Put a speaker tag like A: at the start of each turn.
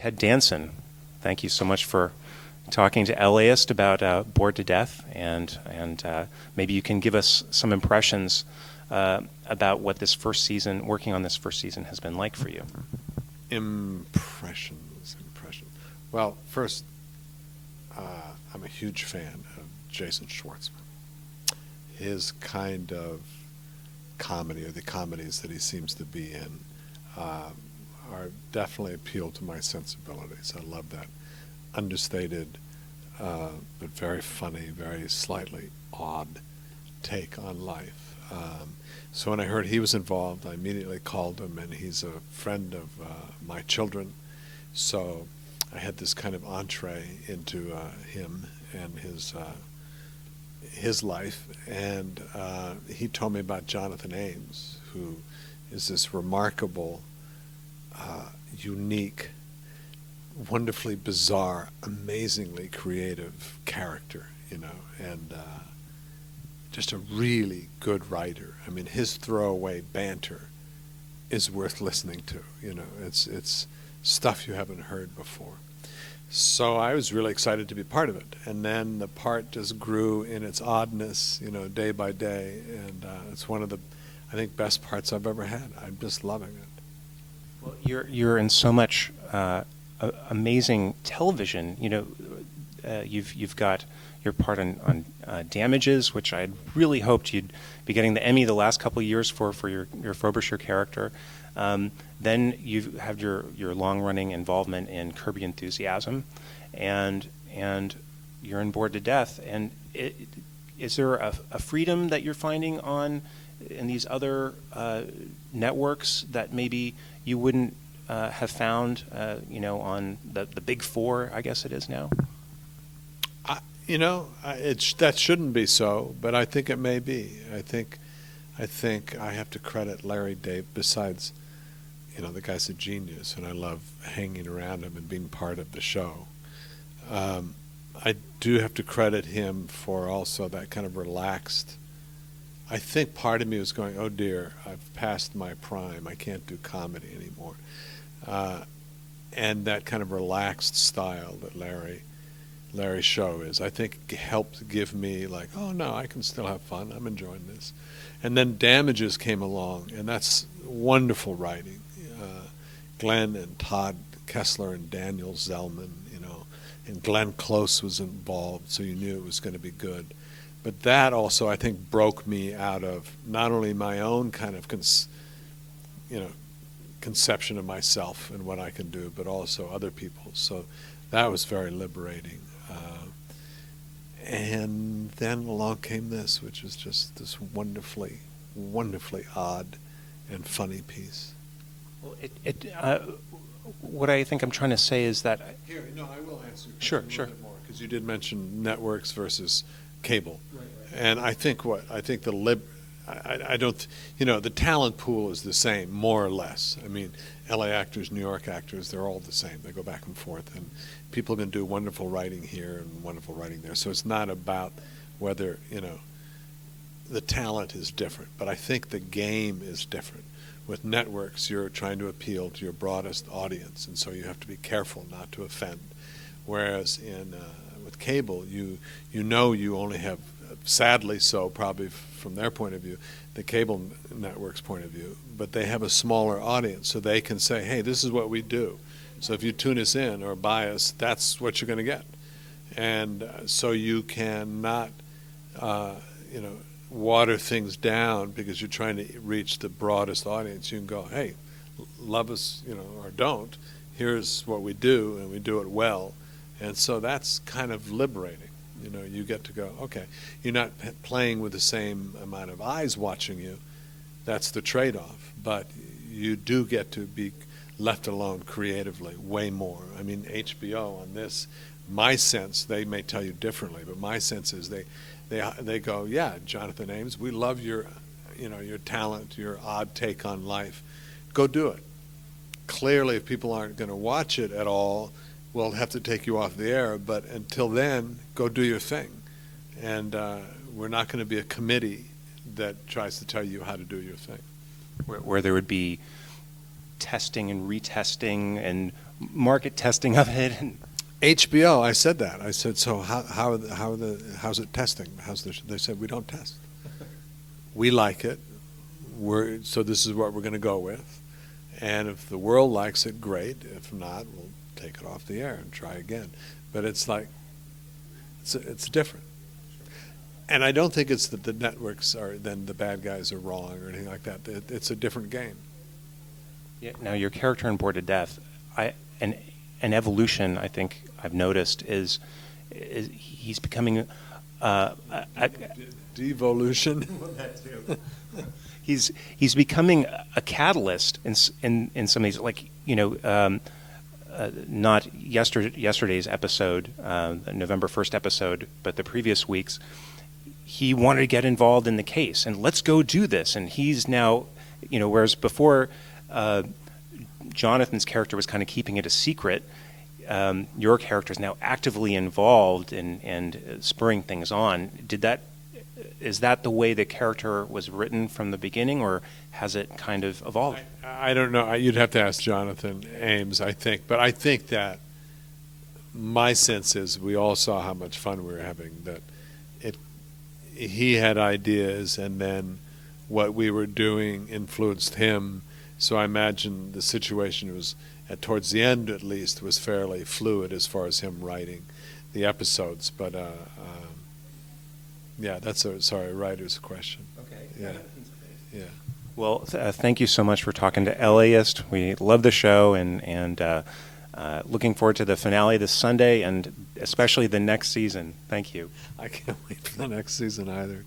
A: Ted Danson, thank you so much for talking to LAist about Bored to Death, and maybe you can give us some impressions about what this first season, working on this first season, has been like for you.
B: Impressions. Well, first, I'm a huge fan of Jason Schwartzman. His kind of comedy, or the comedies that he seems to be in, are definitely appeal to my sensibilities. I love that understated, but very funny, very slightly odd take on life. So when I heard he was involved, I immediately called him, and he's a friend of my children. So I had this kind of entree into him and his life, and he told me about Jonathan Ames, who is this remarkable, unique, wonderfully bizarre, amazingly creative character, and just a really good writer. I mean, his throwaway banter is worth listening to. It's stuff you haven't heard before. So I was really excited to be part of it, and then the part just grew in its oddness, day by day, and it's one of the, I think, best parts I've ever had. I'm just loving it.
A: Well, you're in so much amazing television. You've got your part on Damages, which I'd really hoped you'd be getting the Emmy the last couple of years for your Frobisher character. Then you have your long-running involvement in Curb Your Enthusiasm, and you're in Bored to Death. And is there a freedom that you're finding in these other networks that maybe you wouldn't have found, on the big four, I guess it is now?
B: That shouldn't be so, but I think it may be. I think I have to credit Larry Dave. Besides, the guy's a genius, and I love hanging around him and being part of the show. I do have to credit him for also that kind of relaxed. I think part of me was going, oh dear, I've passed my prime. I can't do comedy anymore. And that kind of relaxed style that Larry's show is, I think, helped give me like, oh no, I can still have fun. I'm enjoying this. And then Damages came along, and that's wonderful writing. Glenn and Todd Kessler and Daniel Zellman, and Glenn Close was involved, so you knew it was going to be good. But that also, I think, broke me out of not only my own kind of conception of myself and what I can do, but also other people's. So that was very liberating. And then along came this, which is just this wonderfully, wonderfully odd and funny piece.
A: Well, what I think I'm trying to say is that...
B: I will answer
A: Sure.
B: a little bit more, because you did mention networks versus cable. Right. And I think the talent pool is the same, more or less. I mean, LA actors, New York actors, they're all the same. They go back and forth, and people can do wonderful writing here and wonderful writing there. So it's not about whether, the talent is different, but I think the game is different. With networks, you're trying to appeal to your broadest audience, and so you have to be careful not to offend. Whereas with cable, you only have, sadly so, probably from their point of view, the cable network's point of view, but they have a smaller audience, so they can say, hey, this is what we do. So if you tune us in or buy us, that's what you're going to get. And so you cannot, water things down because you're trying to reach the broadest audience. You can go, hey, love us, or don't. Here's what we do, and we do it well. And so that's kind of liberating. You get to go, okay, you're not playing with the same amount of eyes watching you. That's the trade-off. But you do get to be left alone creatively way more. I mean, HBO on this, my sense, they may tell you differently, but my sense is they go, yeah, Jonathan Ames, we love your talent, your odd take on life. Go do it. Clearly, if people aren't going to watch it at all, we'll have to take you off the air. But until then, go do your thing. And we're not going to be a committee that tries to tell you how to do your thing.
A: Where there would be testing and retesting and market testing of it. And
B: HBO, I said that. I said, so how's it testing? They said, we don't test. We like it. So this is what we're going to go with. And if the world likes it, great. If not, we'll take it off the air and try again. But it's like, it's different. And I don't think it's that the networks are, then the bad guys are wrong or anything like that. It's a different game.
A: Yeah, now, your character in Bored to Death, an evolution I think I've noticed is he's becoming
B: devolution.
A: He's becoming a catalyst in some of these, like, not yesterday's episode, November 1st episode, but the previous week's. He wanted to get involved in the case, and let's go do this. And he's now, whereas before Jonathan's character was kind of keeping it a secret, your character is now actively involved and spurring things on. Is that the way the character was written from the beginning, or has it kind of evolved?
B: I don't know. You'd have to ask Jonathan Ames, I think. But I think that my sense is we all saw how much fun we were having, that he had ideas, and then what we were doing influenced him. So I imagine the situation was, towards the end at least, was fairly fluid as far as him writing the episodes. But yeah, that's a writer's question.
A: Okay.
B: Yeah.
A: Well, thank you so much for talking to LAist. We love the show, and looking forward to the finale this Sunday, and especially the next season. Thank you.
B: I can't wait for the next season either.